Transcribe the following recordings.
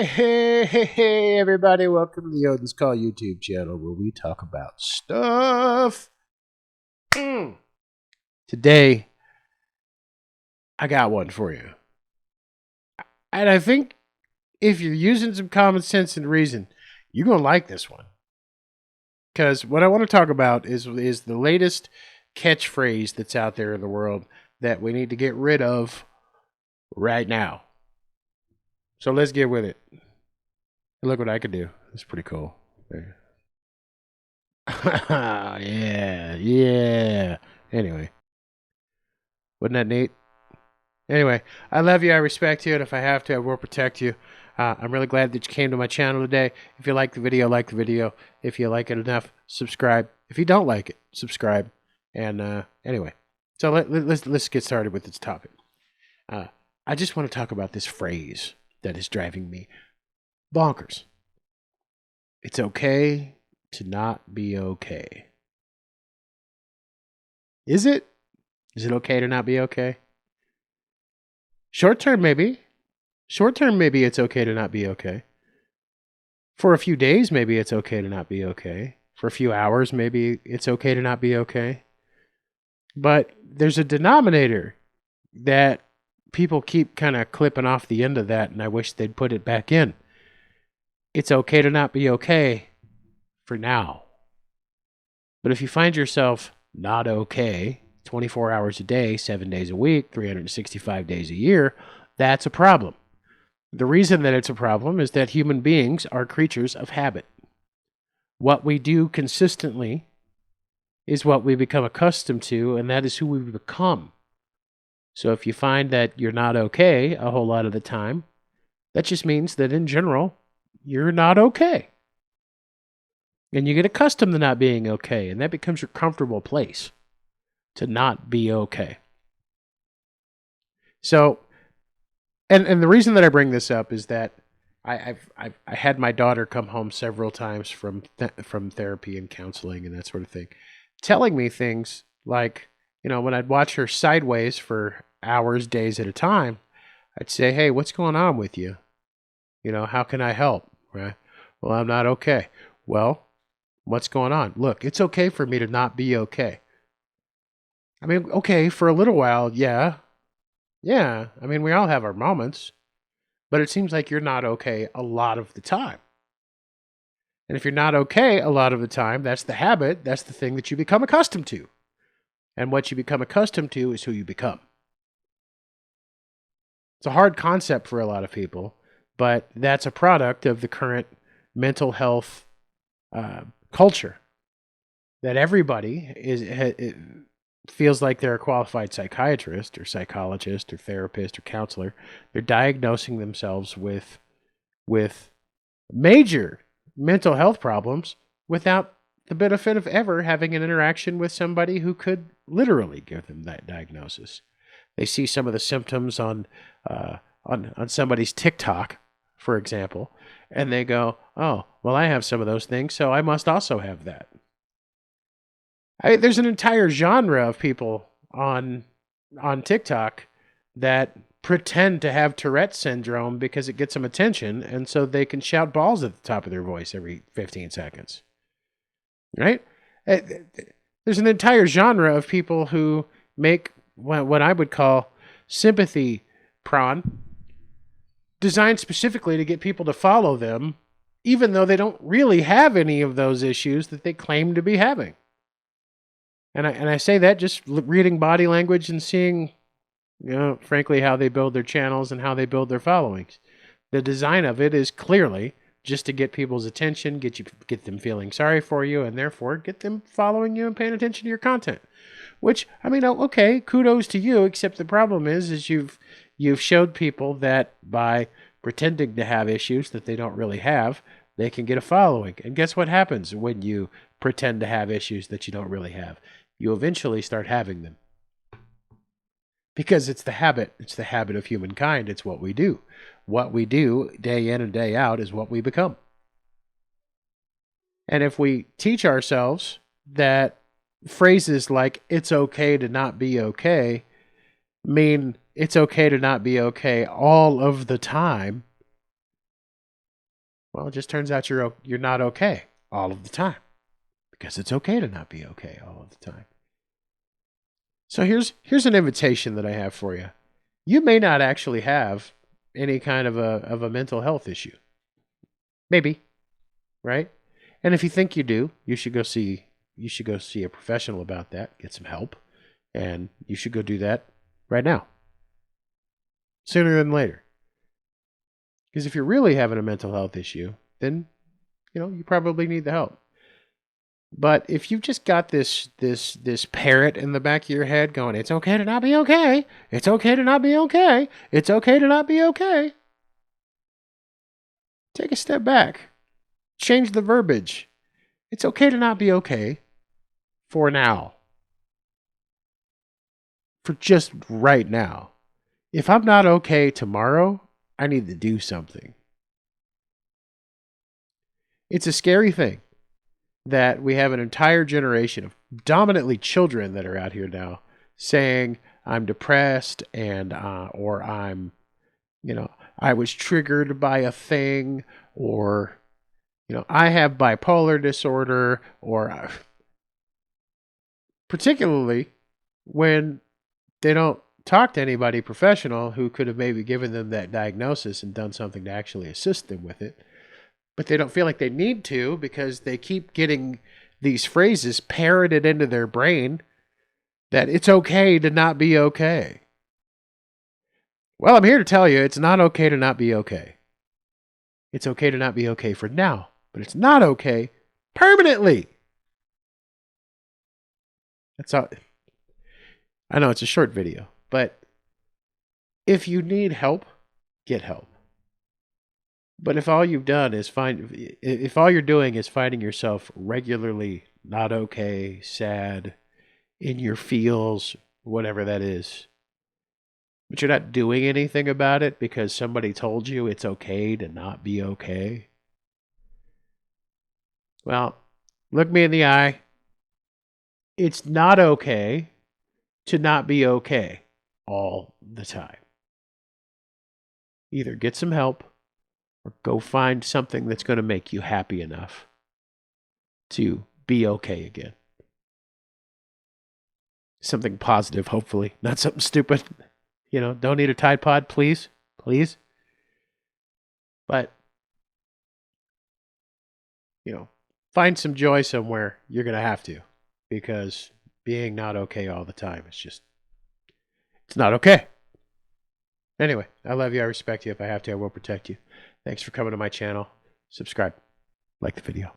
Hey, everybody, welcome to the Odin's Call YouTube channel where we talk about stuff. Today, I got one for you. And I think if you're using some common sense and reason, you're going to like this one. Because what I want to talk about is the latest catchphrase that's out there in the world that we need to get rid of right now. So let's get with it. Look what I could do. It's pretty cool. yeah. Anyway, wasn't that neat? Anyway, I love you. I respect you. And if I have to, I will protect you. I'm really glad that you came to my channel today. If you like the video, like the video. If you like it enough, subscribe. If you don't like it, subscribe. And anyway, so let's get started with this topic. I just want to talk about this phrase that is driving me bonkers. It's okay to not be okay. Is it? Is it okay to not be okay? Short term, maybe. Short term, maybe it's okay to not be okay. For a few days, maybe it's okay to not be okay. For a few hours, maybe it's okay to not be okay. But there's a denominator that people keep kind of clipping off the end of that, and I wish they'd put it back in. It's okay to not be okay for now. But if you find yourself not okay 24 hours a day, 7 days a week, 365 days a year, that's a problem. The reason that it's a problem is that human beings are creatures of habit. What we do consistently is what we become accustomed to, and that is who we become. So if you find that you're not okay a whole lot of the time, that just means that in general, you're not okay. And you get accustomed to not being okay, and that becomes your comfortable place to not be okay. So, and the reason that I bring this up is that I had my daughter come home several times from therapy and counseling and that sort of thing, telling me things like, when I'd watch her sideways for hours, days at a time, I'd say, hey, what's going on with you? How can I help? Right? Well, I'm not okay. Well, what's going on? Look, it's okay for me to not be okay. I mean, okay, for a little while, yeah. Yeah, I mean, we all have our moments, but it seems like you're not okay a lot of the time. And if you're not okay a lot of the time, that's the habit, that's the thing that you become accustomed to. And what you become accustomed to is who you become. It's a hard concept for a lot of people, but that's a product of the current mental health culture. That everybody feels like they're a qualified psychiatrist or psychologist or therapist or counselor. They're diagnosing themselves with major mental health problems without the benefit of ever having an interaction with somebody who could literally give them that diagnosis. They see some of the symptoms on somebody's TikTok, for example, and they go, oh, well, I have some of those things, so I must also have that. There's an entire genre of people on TikTok that pretend to have Tourette's syndrome because it gets them attention, and so they can shout balls at the top of their voice every 15 seconds. Right? There's an entire genre of people who make what I would call sympathy prawn, designed specifically to get people to follow them, even though they don't really have any of those issues that they claim to be having. And I say that just reading body language and seeing, frankly, how they build their channels and how they build their followings. The design of it is clearly just to get people's attention, get them feeling sorry for you, and therefore get them following you and paying attention to your content. Which, I mean, okay, kudos to you, except the problem is you've showed people that by pretending to have issues that they don't really have, they can get a following. And guess what happens when you pretend to have issues that you don't really have? You eventually start having them. Because it's the habit. It's the habit of humankind. It's what we do. What we do day in and day out is what we become. And if we teach ourselves that phrases like, it's okay to not be okay, mean it's okay to not be okay all of the time, Well, it just turns out you're not okay all of the time, because it's okay to not be okay all of the time. So here's an invitation that I have for you. You may not actually have any kind of a mental health issue. Maybe, right? And if you think you do, you should go see a professional about that, get some help, and you should go do that right now. Sooner than later. Because if you're really having a mental health issue, then you probably need the help. But if you've just got this parrot in the back of your head going, it's okay to not be okay. It's okay to not be okay. It's okay to not be okay. Take a step back. Change the verbiage. It's okay to not be okay for now. For just right now. If I'm not okay tomorrow, I need to do something. It's a scary thing that we have an entire generation of dominantly children that are out here now saying, I'm depressed, and or I'm, I was triggered by a thing, or, I have bipolar disorder, or particularly when they don't talk to anybody professional who could have maybe given them that diagnosis and done something to actually assist them with it. But they don't feel like they need to, because they keep getting these phrases parroted into their brain that it's okay to not be okay. Well, I'm here to tell you it's not okay to not be okay. It's okay to not be okay for now, but it's not okay permanently. That's all. I know it's a short video, but if you need help, get help. But if all you've done is if all you're doing is finding yourself regularly not okay, sad, in your feels, whatever that is, but you're not doing anything about it because somebody told you it's okay to not be okay, well, look me in the eye. It's not okay to not be okay all the time. Either get some help or go find something that's going to make you happy enough to be okay again. Something positive, hopefully, not something stupid. Don't eat a Tide Pod, please. Please. But, find some joy somewhere. You're going to have to, because being not okay all the time it's not okay. Anyway, I love you. I respect you. If I have to, I will protect you. Thanks for coming to my channel. Subscribe. Like the video.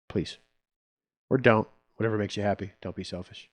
Please. Or don't. Whatever makes you happy. Don't be selfish.